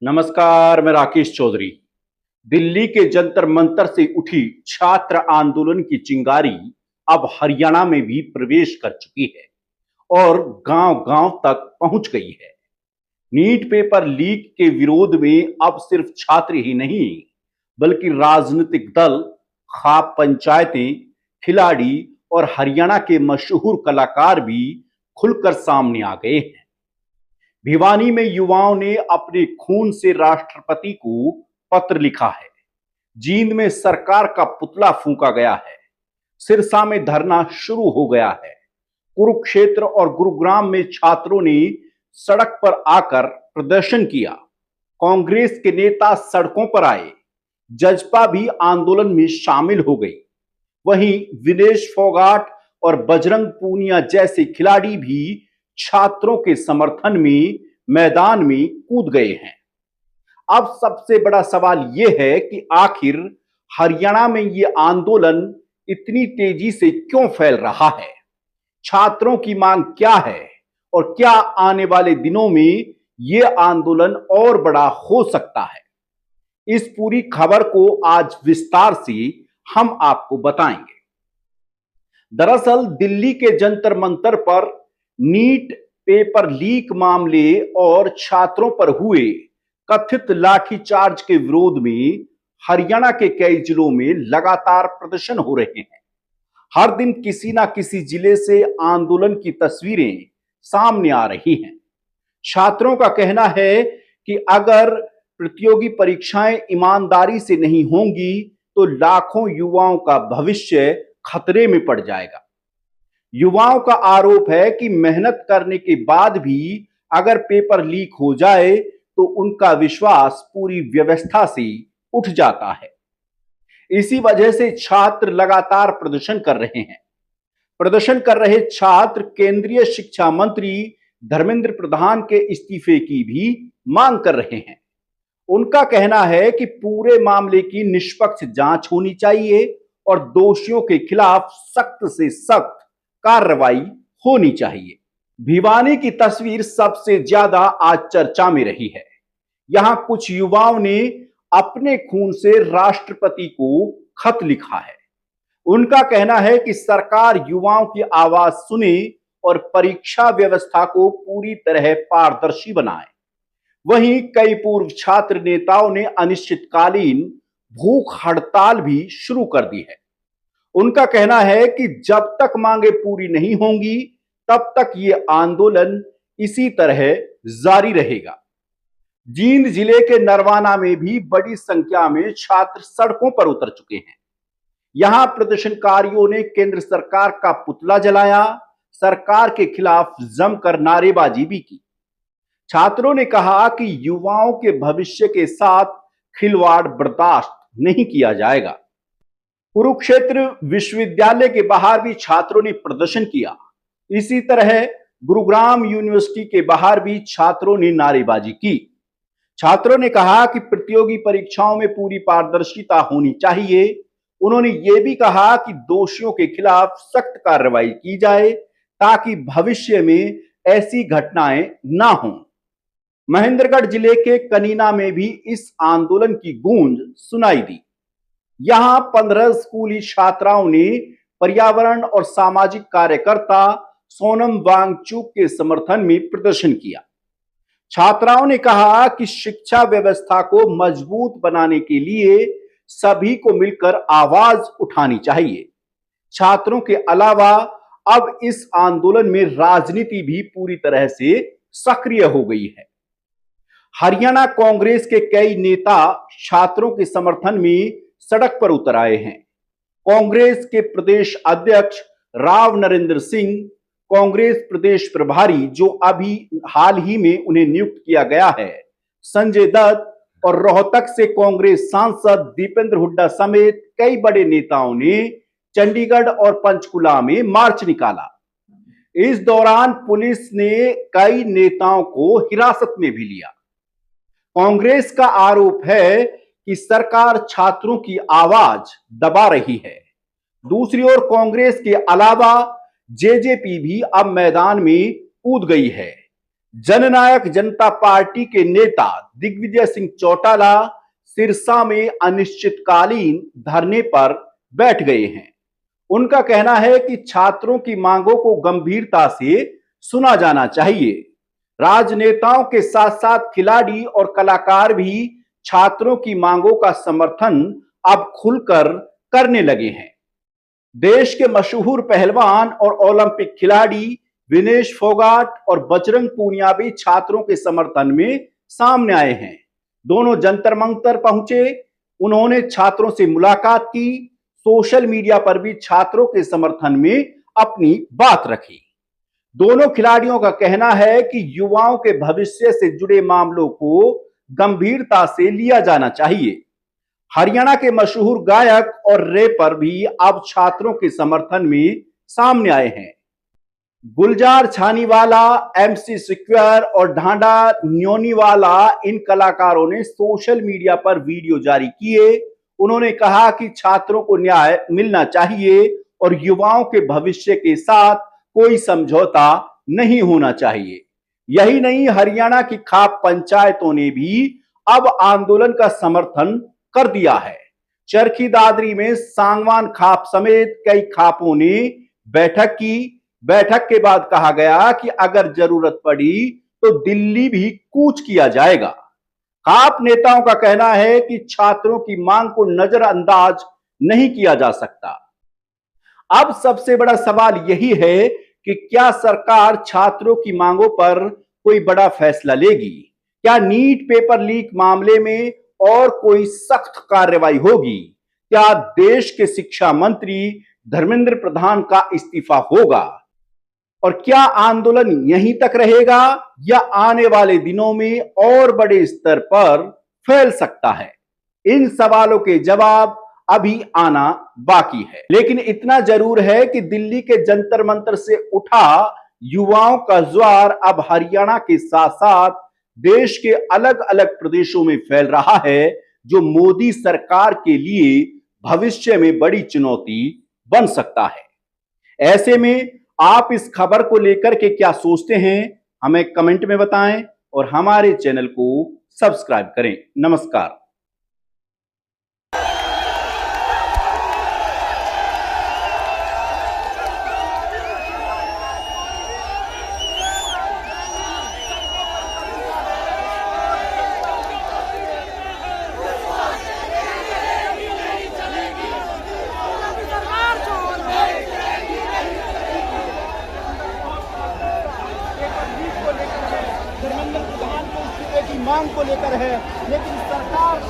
नमस्कार, मैं राकेश चौधरी। दिल्ली के जंतर मंतर से उठी छात्र आंदोलन की चिंगारी अब हरियाणा में भी प्रवेश कर चुकी है और गांव-गांव तक पहुंच गई है। नीट पेपर लीक के विरोध में अब सिर्फ छात्र ही नहीं, बल्कि राजनीतिक दल, खाप पंचायतें, खिलाड़ी और हरियाणा के मशहूर कलाकार भी खुलकर सामने आ गए हैं। भिवानी में युवाओं ने अपने खून से राष्ट्रपति को पत्र लिखा है। जींद में सरकार का पुतला फूंका गया है। सिरसा में धरना शुरू हो गया है। कुरुक्षेत्र और गुरुग्राम में छात्रों ने सड़क पर आकर प्रदर्शन किया। कांग्रेस के नेता सड़कों पर आए। जजपा भी आंदोलन में शामिल हो गई। वहीं विनेश फोगाट और बजरंग पूनिया जैसे खिलाड़ी भी छात्रों के समर्थन में मैदान में कूद गए हैं। अब सबसे बड़ा सवाल यह है कि आखिर हरियाणा में यह आंदोलन इतनी तेजी से क्यों फैल रहा है? छात्रों की मांग क्या है और क्या आने वाले दिनों में यह आंदोलन और बड़ा हो सकता है? इस पूरी खबर को आज विस्तार से हम आपको बताएंगे। दरअसल दिल्ली के जंतर मंतर पर नीट पेपर लीक मामले और छात्रों पर हुए कथित लाठीचार्ज के विरोध में हरियाणा के कई जिलों में लगातार प्रदर्शन हो रहे हैं। हर दिन किसी ना किसी जिले से आंदोलन की तस्वीरें सामने आ रही हैं। छात्रों का कहना है कि अगर प्रतियोगी परीक्षाएं ईमानदारी से नहीं होंगी तो लाखों युवाओं का भविष्य खतरे में पड़ जाएगा। युवाओं का आरोप है कि मेहनत करने के बाद भी अगर पेपर लीक हो जाए तो उनका विश्वास पूरी व्यवस्था से उठ जाता है। इसी वजह से छात्र लगातार प्रदर्शन कर रहे हैं। प्रदर्शन कर रहे छात्र केंद्रीय शिक्षा मंत्री धर्मेंद्र प्रधान के इस्तीफे की भी मांग कर रहे हैं। उनका कहना है कि पूरे मामले की निष्पक्ष जांच होनी चाहिए और दोषियों के खिलाफ सख्त से सख्त कार्रवाई होनी चाहिए। भिवानी की तस्वीर सबसे ज्यादा आज चर्चा में रही है। यहां कुछ युवाओं ने अपने खून से राष्ट्रपति को खत लिखा है। उनका कहना है कि सरकार युवाओं की आवाज सुने और परीक्षा व्यवस्था को पूरी तरह पारदर्शी बनाए। वहीं कई पूर्व छात्र नेताओं ने अनिश्चितकालीन भूख हड़ताल भी शुरू कर दी है। उनका कहना है कि जब तक मांगे पूरी नहीं होंगी तब तक ये आंदोलन इसी तरह जारी रहेगा। जींद जिले के नरवाना में भी बड़ी संख्या में छात्र सड़कों पर उतर चुके हैं। यहां प्रदर्शनकारियों ने केंद्र सरकार का पुतला जलाया, सरकार के खिलाफ जमकर नारेबाजी भी की। छात्रों ने कहा कि युवाओं के भविष्य के साथ खिलवाड़ बर्दाश्त नहीं किया जाएगा। कुरुक्षेत्र विश्वविद्यालय के बाहर भी छात्रों ने प्रदर्शन किया। इसी तरह गुरुग्राम यूनिवर्सिटी के बाहर भी छात्रों ने नारेबाजी की। छात्रों ने कहा कि प्रतियोगी परीक्षाओं में पूरी पारदर्शिता होनी चाहिए। उन्होंने ये भी कहा कि दोषियों के खिलाफ सख्त कार्रवाई की जाए ताकि भविष्य में ऐसी घटनाएं ना हों। महेंद्रगढ़ जिले के कनीना में भी इस आंदोलन की गूंज सुनाई दी। यहां 15 स्कूली छात्राओं ने पर्यावरण और सामाजिक कार्यकर्ता सोनम वांगचुक के समर्थन में प्रदर्शन किया। छात्राओं ने कहा कि शिक्षा व्यवस्था को मजबूत बनाने के लिए सभी को मिलकर आवाज उठानी चाहिए। छात्रों के अलावा अब इस आंदोलन में राजनीति भी पूरी तरह से सक्रिय हो गई है। हरियाणा कांग्रेस के कई नेता छात्रों के समर्थन में सड़क पर उतर आए हैं। कांग्रेस के प्रदेश अध्यक्ष राव नरेंद्र सिंह, कांग्रेस प्रदेश प्रभारी जो अभी हाल ही में उन्हें नियुक्त किया गया है, संजय दत्त और रोहतक से कांग्रेस सांसद दीपेंद्र हुड्डा समेत कई बड़े नेताओं ने चंडीगढ़ और पंचकुला में मार्च निकाला। इस दौरान पुलिस ने कई नेताओं को हिरासत में भी लिया। कांग्रेस का आरोप है कि सरकार छात्रों की आवाज दबा रही है। दूसरी ओर कांग्रेस के अलावा जेजेपी भी अब मैदान में कूद गई है। जननायक जनता पार्टी के नेता दिग्विजय सिंह चौटाला सिरसा में अनिश्चितकालीन धरने पर बैठ गए हैं। उनका कहना है कि छात्रों की मांगों को गंभीरता से सुना जाना चाहिए। राजनेताओं के साथ साथ खिलाड़ी और कलाकार भी छात्रों की मांगों का समर्थन अब खुलकर करने लगे हैं। देश के मशहूर पहलवान और ओलंपिक खिलाड़ी विनेश फोगाट और बजरंग पूनिया भी छात्रों के समर्थन में सामने आए हैं। दोनों जंतर मंतर पहुंचे, उन्होंने छात्रों से मुलाकात की, सोशल मीडिया पर भी छात्रों के समर्थन में अपनी बात रखी। दोनों खिलाड़ियों का कहना है कि युवाओं के भविष्य से जुड़े मामलों को गंभीरता से लिया जाना चाहिए। हरियाणा के मशहूर गायक और रैपर भी अब छात्रों के समर्थन में सामने आए हैं। गुलजार छानीवाला, एमसी सिक्योर और ढांडा न्योनीवाला इन कलाकारों ने सोशल मीडिया पर वीडियो जारी किए। उन्होंने कहा कि छात्रों को न्याय मिलना चाहिए और युवाओं के भविष्य के साथ कोई समझौता नहीं होना चाहिए। यही नहीं, हरियाणा की खाप पंचायतों ने भी अब आंदोलन का समर्थन कर दिया है। चरखी दादरी में सांगवान खाप समेत कई खापों ने बैठक की। बैठक के बाद कहा गया कि अगर जरूरत पड़ी तो दिल्ली भी कूच किया जाएगा। खाप नेताओं का कहना है कि छात्रों की मांग को नजरअंदाज नहीं किया जा सकता। अब सबसे बड़ा सवाल यही है कि क्या सरकार छात्रों की मांगों पर कोई बड़ा फैसला लेगी? क्या नीट पेपर लीक मामले में और कोई सख्त कार्रवाई होगी? क्या देश के शिक्षा मंत्री धर्मेंद्र प्रधान का इस्तीफा होगा? और क्या आंदोलन यहीं तक रहेगा या आने वाले दिनों में और बड़े स्तर पर फैल सकता है? इन सवालों के जवाब अभी आना बाकी है। लेकिन इतना जरूर है कि दिल्ली के जंतर मंतर से उठा युवाओं का ज्वार अब हरियाणा के साथ साथ देश के अलग अलग प्रदेशों में फैल रहा है, जो मोदी सरकार के लिए भविष्य में बड़ी चुनौती बन सकता है। ऐसे में आप इस खबर को लेकर के क्या सोचते हैं, हमें कमेंट में बताएं और हमारे चैनल को सब्सक्राइब करें। नमस्कार। धर्मेंद्र प्रधान को इस्तीफे की मांग को लेकर है, लेकिन सरकार